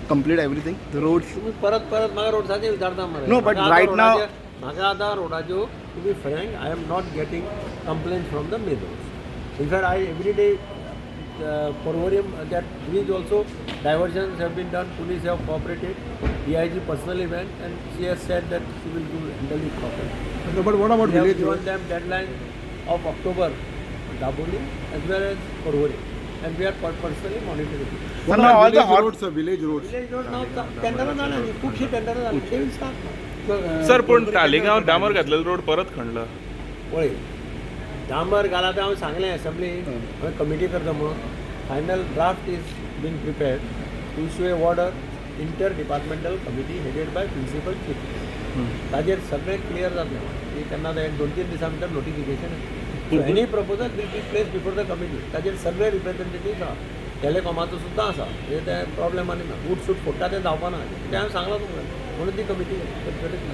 complete everything. The roads. तुम्ही परत म्हाका रोड्साचें विचारता मरे. No, but right now. म्हाका आतां रोडाच्यो to be frank I am not getting complaint from the main roads. In fact, I every day Porvorium that bridge also diversions have been done. Police have cooperated. DIG personally went and she has said that she will handle it properly. But what about We have village given roads? them deadline of October, Daboli as well as Porvorium, and we are personally monitoring it. What now about all the village hot- roads, sir, village roads? Village road now tender झाले खूपशी tender झाली. They will start now. Sir पण Taleigao डांबर घातलेलो road परत खणला. पळय डांबर घाला तर हांवें सांगलें असेंब्ली हांवें कमिटी करता म्हणून. Final draft is been prepared to issue a order inter departmental committee headed by principal chief. ताजेर सगळें क्लियर जातलें की केन्ना तें 2-3 दिसां भितर notification. So any proposal will be place before the committee. ताजेर सगळे रिप्रेझेंटेटिव्स आहा. टॅलिकॉमाचो सुद्दां आसा. म्हणजे ते प्रॉब्लेम आनी ना. उट सूट फोडटा तें जावपा ना. तें हांवें सांगलां तुमकां म्हणून ती कमिटी